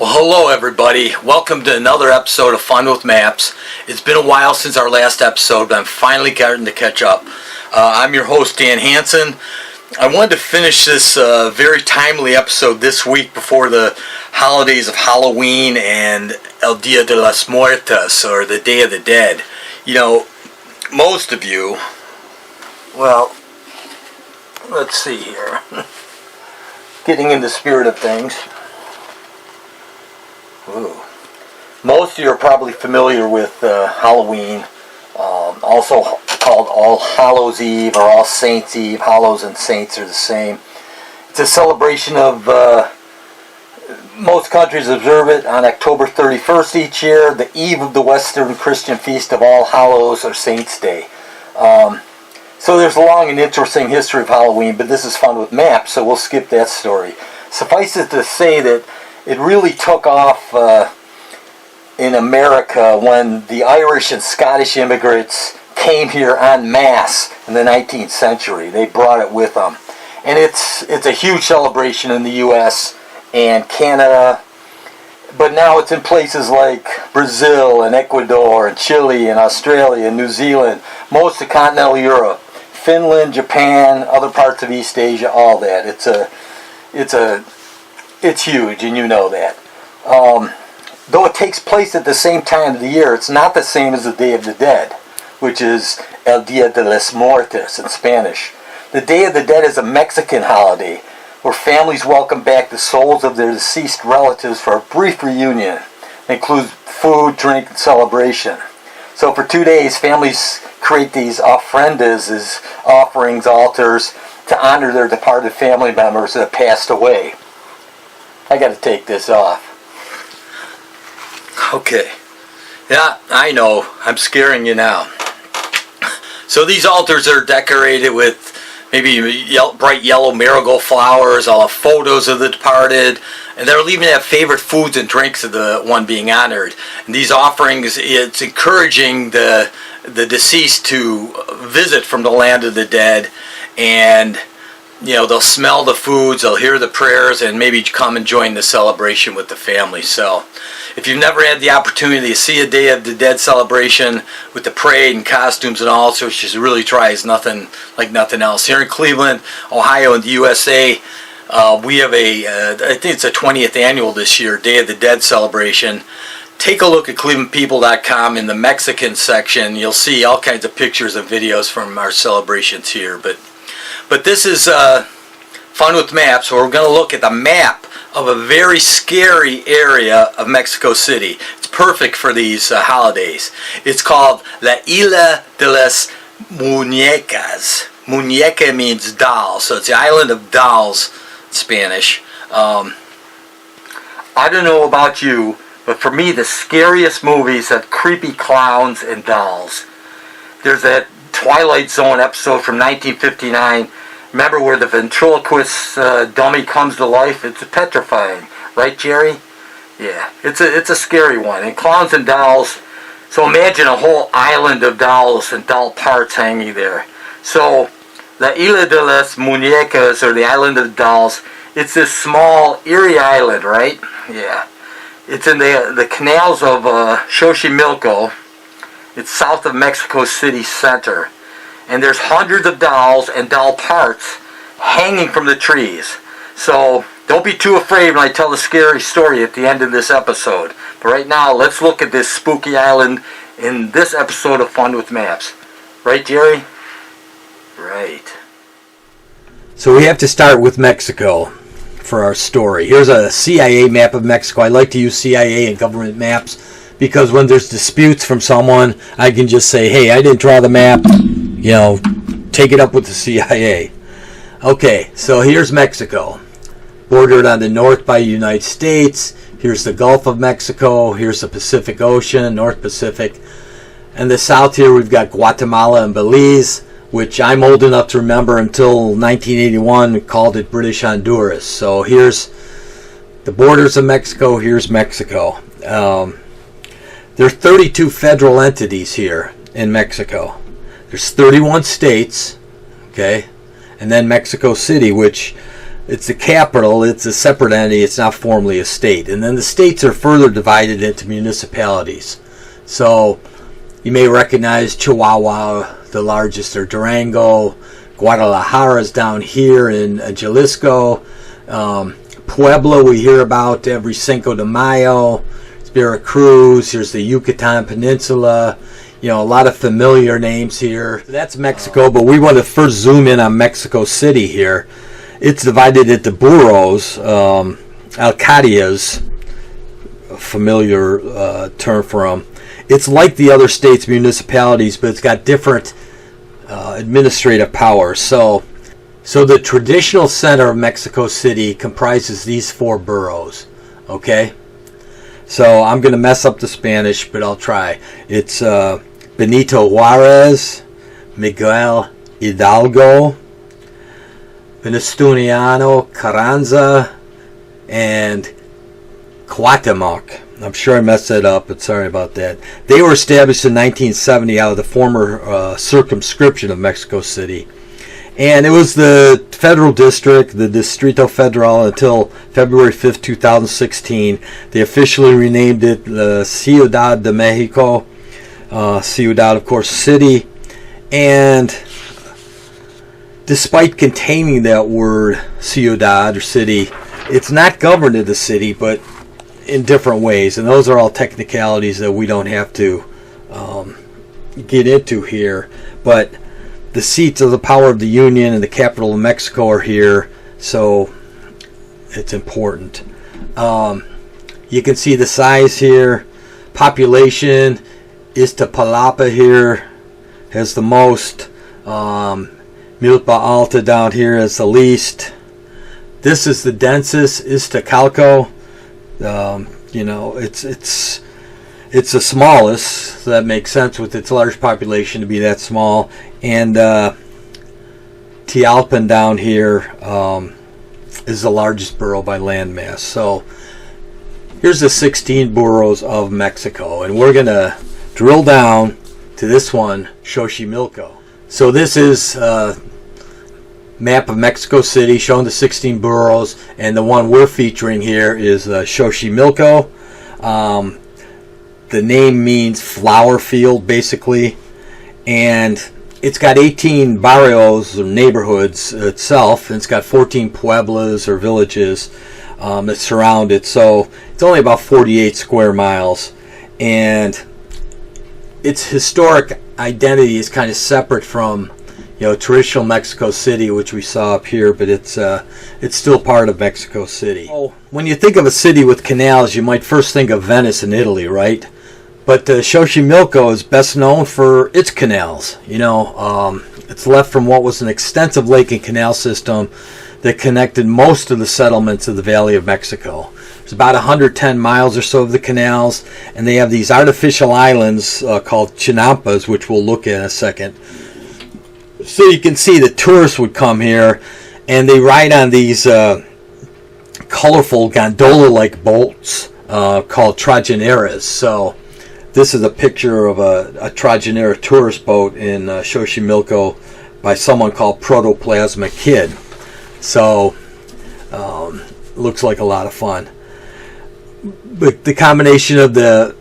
Well, hello everybody. Welcome to another episode of Fun with Maps. It's been a while since our last episode, but I'm finally starting to catch up. I'm your host, Dan Hansen. I wanted to finish this very timely episode this week before the holidays of Halloween and El Dia de los Muertos, or the Day of the Dead. You know, most of you, well, let's see here. Getting in the spirit of things. Ooh. Most of you are probably familiar with Halloween, also called All Hallows Eve or All Saints Eve. Hallows and Saints are the same. It's a celebration of, most countries observe it on October 31st each year, the eve of the Western Christian feast of All Hallows or Saints Day. So there's a long and interesting history of Halloween, but this is Fun with Maps, so we'll skip that story. Suffice it to say that it really took off in America when the Irish and Scottish immigrants came here en masse in the 19th century. They brought it with them. And it's a huge celebration in the U.S. and Canada, but now it's in places like Brazil and Ecuador and Chile and Australia and New Zealand, most of continental Europe, Finland, Japan, other parts of East Asia, all that. It's huge, and you know that. Though it takes place at the same time of the year, it's not the same as the Day of the Dead, which is El Dia de los Muertos in Spanish. The Day of the Dead is a Mexican holiday where families welcome back the souls of their deceased relatives for a brief reunion. It includes food, drink, and celebration. So for 2 days, families create these ofrendas, as offerings, altars, to honor their departed family members that have passed away. I got to take this off. Okay. Yeah, I know. I'm scaring you now. So these altars are decorated with maybe bright yellow marigold flowers, all photos of the departed, and they'll even have favorite foods and drinks of the one being honored. And these offerings, it's encouraging the deceased to visit from the land of the dead, and you know, they'll smell the foods, they'll hear the prayers, and maybe come and join the celebration with the family. So if you've never had the opportunity to see a Day of the Dead celebration with the parade and costumes and all, so just really tries nothing like nothing else. Here in Cleveland, Ohio, and the USA, we have I think it's a 20th annual this year, Day of the Dead celebration. Take a look at clevelandpeople.com in the Mexican section. You'll see all kinds of pictures and videos from our celebrations here. But this is Fun with Maps, where we're going to look at the map of a very scary area of Mexico City. It's perfect for these holidays. It's called La Isla de las Muñecas. Muñeca means doll, so it's the island of dolls in Spanish. I don't know about you, but for me the scariest movies have creepy clowns and dolls. There's that Twilight Zone episode from 1959. Remember where the ventriloquist dummy comes to life? It's petrifying, right, Jerry? Yeah, it's a scary one. And clowns and dolls. So imagine a whole island of dolls and doll parts hanging there. So La Isla de las Muñecas, or the Island of Dolls, it's this small, eerie island, right? Yeah. It's in the canals of Xochimilco. It's south of Mexico City center. And there's hundreds of dolls and doll parts hanging from the trees. So don't be too afraid when I tell the scary story at the end of this episode. But right now, let's look at this spooky island in this episode of Fun with Maps. Right, Jerry? Right. So we have to start with Mexico for our story. Here's a CIA map of Mexico. I like to use CIA and government maps because when there's disputes from someone, I can just say, hey, I didn't draw the map. You know, take it up with the CIA. Okay, so here's Mexico. Bordered on the north by the United States. Here's the Gulf of Mexico. Here's the Pacific Ocean, North Pacific. And the south here we've got Guatemala and Belize, which I'm old enough to remember until 1981 we called it British Honduras. So here's the borders of Mexico. Here's Mexico. There are 32 federal entities here in Mexico. There's 31 states, okay, and then Mexico City, which it's the capital, it's a separate entity, it's not formally a state. And then the states are further divided into municipalities. So you may recognize Chihuahua, the largest, or Durango. Guadalajara is down here in Jalisco. Puebla we hear about every Cinco de Mayo. It's Veracruz. Here's the Yucatan Peninsula. You know, a lot of familiar names here. That's Mexico, but we want to first zoom in on Mexico City here. It's divided into boroughs, alcaldías, a familiar term for them. It's like the other states' municipalities, but it's got different administrative powers. So the traditional center of Mexico City comprises these 4 boroughs. Okay? So I'm going to mess up the Spanish, but I'll try. It's Benito Juarez, Miguel Hidalgo, Venustiano Carranza, and Cuauhtémoc. I'm sure I messed that up, but sorry about that. They were established in 1970 out of the former circumscription of Mexico City. And it was the federal district, the Distrito Federal, until February 5th, 2016. They officially renamed it the Ciudad de Mexico. Ciudad, of course, city. And despite containing that word, ciudad, or city, it's not governed as a city, but in different ways, and those are all technicalities that we don't have to get into here. But the seats of the power of the Union and the capital of Mexico are here, so it's important. You can see the size here. Population, Iztapalapa here has the most. Milpa Alta down here is the least. This is the densest, Iztacalco. You know, it's the smallest, so that makes sense with its large population to be that small. And Tialpan down here is the largest borough by landmass. So here's the 16 boroughs of Mexico, and we're going to drill down to this one, Xochimilco. So this is map of Mexico City showing the 16 boroughs, and the one we're featuring here is Xochimilco. The name means flower field, basically, and it's got 18 barrios or neighborhoods itself, and it's got 14 pueblos or villages that surround it. So it's only about 48 square miles, and its historic identity is kind of separate from, you know, traditional Mexico City, which we saw up here, but it's still part of Mexico City. Oh, when you think of a city with canals, you might first think of Venice in Italy, right? But Xochimilco is best known for its canals. You know, it's left from what was an extensive lake and canal system that connected most of the settlements of the Valley of Mexico. There's about 110 miles or so of the canals, and they have these artificial islands called chinampas, which we'll look at in a second. So you can see that tourists would come here, and they ride on these colorful gondola-like boats called trajineras. So this is a picture of a trajineira tourist boat in Xochimilco by someone called Protoplasma Kid. So looks like a lot of fun. But the combination of the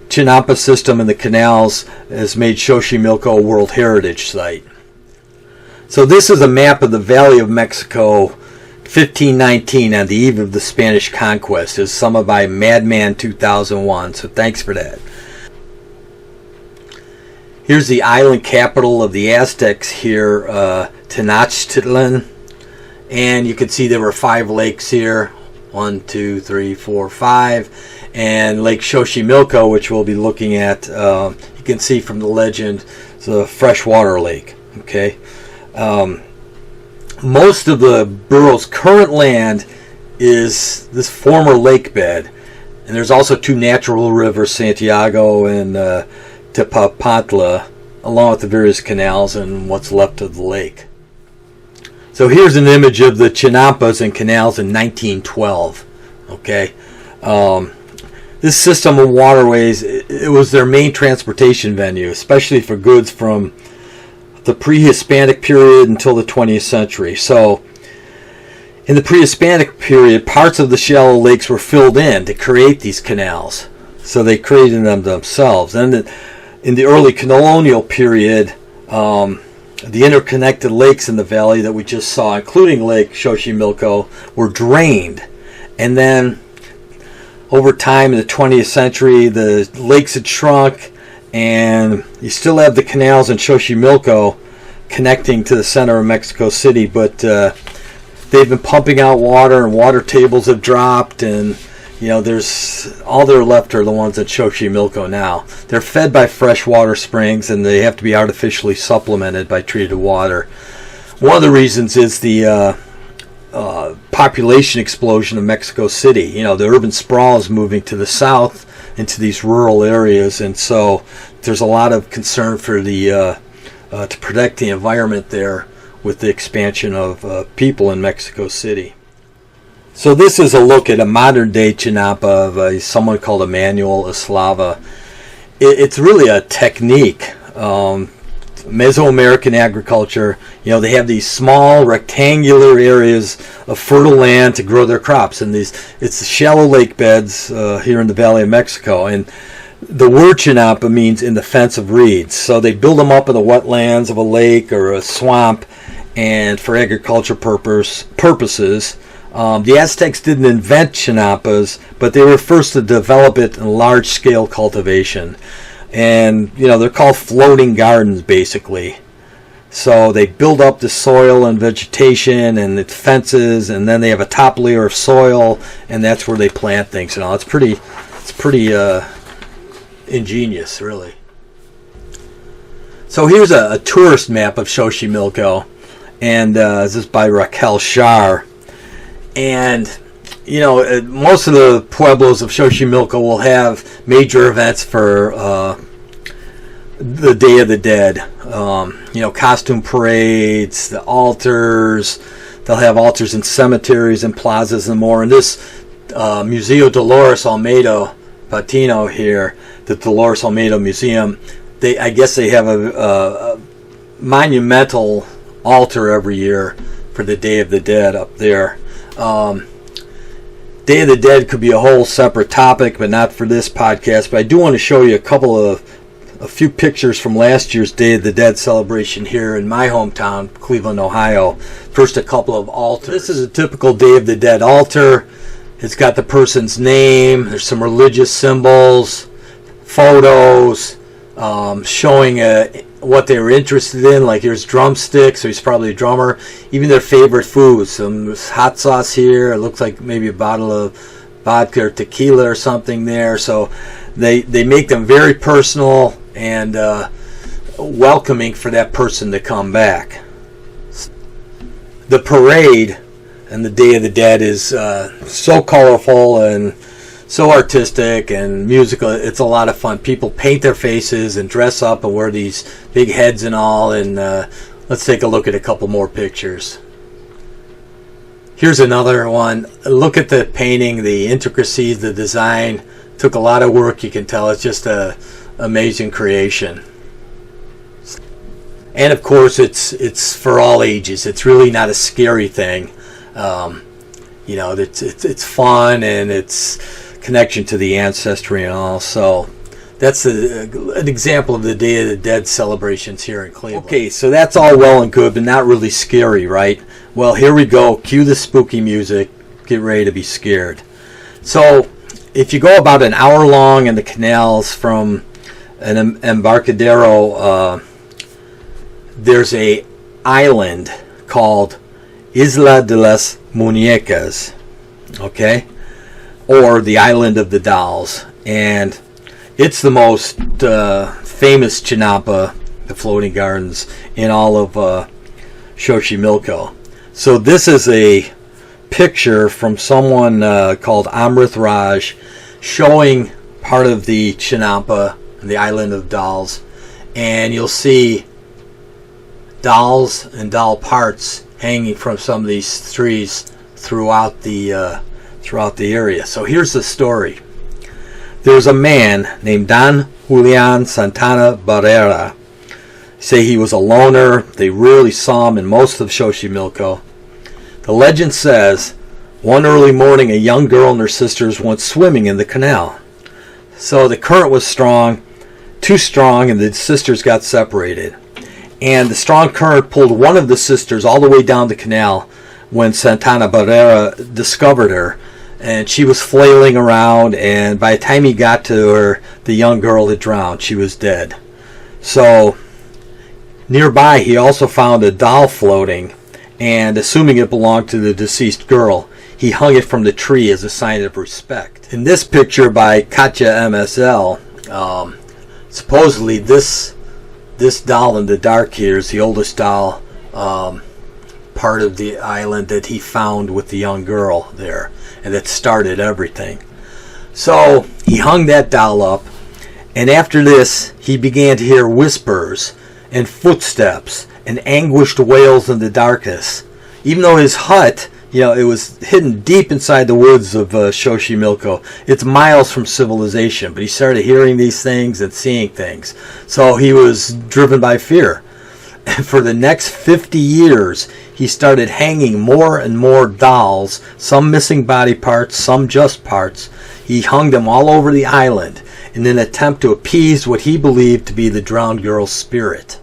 Chinampa system and the canals has made Xochimilco a World Heritage Site. So this is a map of the Valley of Mexico, 1519, on the eve of the Spanish conquest. It's summed by Madman 2001, so thanks for that. Here's the island capital of the Aztecs here, Tenochtitlan. And you can see there were 5 lakes here. 1, 2, 3, 4, 5. And Lake Xochimilco, which we'll be looking at, you can see from the legend, it's a freshwater lake. Okay. Most of the borough's current land is this former lake bed. And there's also 2 natural rivers, Santiago and Tepapantla, along with the various canals and what's left of the lake. So here's an image of the Chinampas and canals in 1912. Okay, this system of waterways, it was their main transportation venue, especially for goods from the pre-Hispanic period until the 20th century. So In the pre-Hispanic period, parts of the shallow lakes were filled in to create these canals. So they created them themselves. And in the early colonial period, the interconnected lakes in the valley that we just saw, including Lake Xochimilco, were drained. And then over time in the 20th century, the lakes had shrunk, and you still have the canals in Xochimilco connecting to the center of Mexico City, but they've been pumping out water, and water tables have dropped, and there's all they're left are the ones at Xochimilco now. They're fed by freshwater springs, and they have to be artificially supplemented by treated water. One of the reasons is the population explosion of Mexico City. The urban sprawl is moving to the south into these rural areas, and so there's a lot of concern for the to protect the environment there with the expansion of people in Mexico City. So this is a look at a modern-day Chinampa of someone called Emmanuel Eslava. It's really a technique. Mesoamerican agriculture, they have these small rectangular areas of fertile land to grow their crops. And it's shallow lake beds here in the Valley of Mexico. And the word Chinampa means in the fence of reeds. So they build them up in the wetlands of a lake or a swamp, and for agriculture purposes. The Aztecs didn't invent Chinampas, but they were first to develop it in large-scale cultivation. And, they're called floating gardens, basically. So they build up the soil and vegetation and the fences, and then they have a top layer of soil, and that's where they plant things. It's pretty ingenious, really. So here's a tourist map of Xochimilco, and this is by Raquel Shar. And, most of the pueblos of Xochimilco will have major events for the Day of the Dead. Costume parades, the altars. They'll have altars in cemeteries and plazas and more. And this Museo Dolores Almeida Patino here, the Dolores Almeida Museum, I guess they have a monumental altar every year for the Day of the Dead up there. Day of the Dead could be a whole separate topic, but not for this podcast. But I do want to show you a few pictures from last year's Day of the Dead celebration here in my hometown, Cleveland, Ohio. First, a couple of altars. This is a typical Day of the Dead altar. It's got the person's name. There's some religious symbols, photos, showing what they were interested in. Like here's drumsticks, so he's probably a drummer. Even their favorite foods. Some hot sauce here. It looks like maybe a bottle of vodka or tequila or something there. So they make them very personal and welcoming for that person to come back. The parade and the Day of the Dead is so colorful and so artistic and musical. It's a lot of fun. People paint their faces and dress up and wear these big heads and all. And let's take a look at a couple more pictures. Here's another one. Look at the painting, the intricacies, the design. Took a lot of work, you can tell. It's just an amazing creation. And of course, it's for all ages. It's really not a scary thing. It's fun, and it's connection to the ancestry and all. So that's an example of the Day of the Dead celebrations here in Cleveland. Okay, so that's all well and good, but not really scary, right? Well, here we go. Cue the spooky music. Get ready to be scared. So if you go about an hour long in the canals from an Embarcadero, there's a island called Isla de las Muñecas, okay, or the Island of the Dolls, and it's the most famous Chinampa, the floating gardens, in all of Xochimilco. So this is a picture from someone called Amrit Raj showing part of the Chinampa and the Island of Dolls, and you'll see dolls and doll parts hanging from some of these trees throughout the area. So here's the story. There's a man named Don Julian Santana Barrera. Say he was a loner. They rarely saw him in most of Xochimilco. The legend says, one early morning a young girl and her sisters went swimming in the canal. So the current was strong, too strong, and the sisters got separated. And the strong current pulled one of the sisters all the way down the canal when Santana Barrera discovered her. And she was flailing around, and by the time he got to her, the young girl had drowned. She was dead. So nearby he also found a doll floating, and assuming it belonged to the deceased girl, he hung it from the tree as a sign of respect. In this picture by Katya MSL, supposedly this doll in the dark here is the oldest doll part of the island that he found with the young girl there, and that started everything. So he hung that doll up, and after this he began to hear whispers and footsteps and anguished wails in the darkness. Even though his hut, it was hidden deep inside the woods of Xochimilco. It's miles from civilization, but he started hearing these things and seeing things. So he was driven by fear. And for the next 50 years, he started hanging more and more dolls, some missing body parts, some just parts. He hung them all over the island in an attempt to appease what he believed to be the drowned girl's spirit.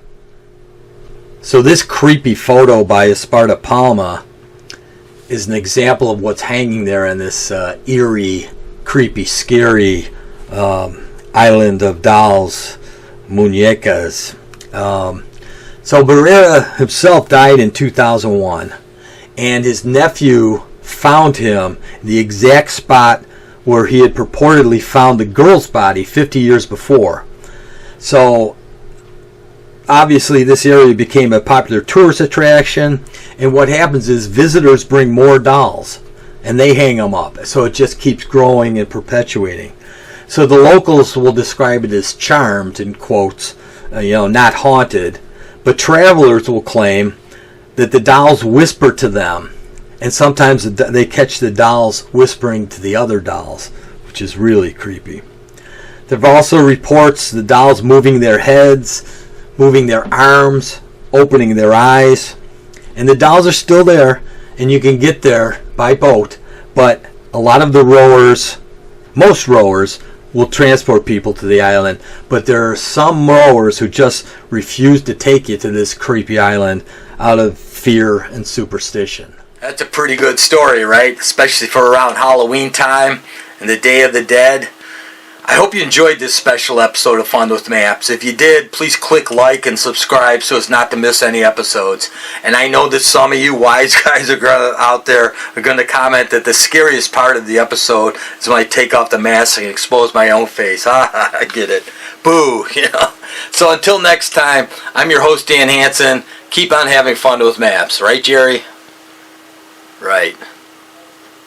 So this creepy photo by Esparta Palma is an example of what's hanging there in this eerie, creepy, scary island of dolls, muñecas. So Barrera himself died in 2001, and his nephew found him in the exact spot where he had purportedly found the girl's body 50 years before. So obviously this area became a popular tourist attraction, and what happens is visitors bring more dolls and they hang them up, so it just keeps growing and perpetuating. So the locals will describe it as charmed, in quotes, not haunted, but travelers will claim that the dolls whisper to them, and sometimes they catch the dolls whispering to the other dolls, which is really creepy. There are also reports the dolls moving their heads, moving their arms, opening their eyes. And the dolls are still there, and you can get there by boat, but a lot of the rowers, most rowers, will transport people to the island, but there are some rowers who just refuse to take you to this creepy island out of fear and superstition. That's a pretty good story, right? Especially for around Halloween time and the Day of the Dead. I hope you enjoyed this special episode of Fun with Maps. If you did, please click like and subscribe so as not to miss any episodes. And I know that some of you wise guys out there are going to comment that the scariest part of the episode is when I take off the mask and expose my own face. I get it. Boo, So until next time, I'm your host, Dan Hansen. Keep on having fun with maps. Right, Jerry? Right.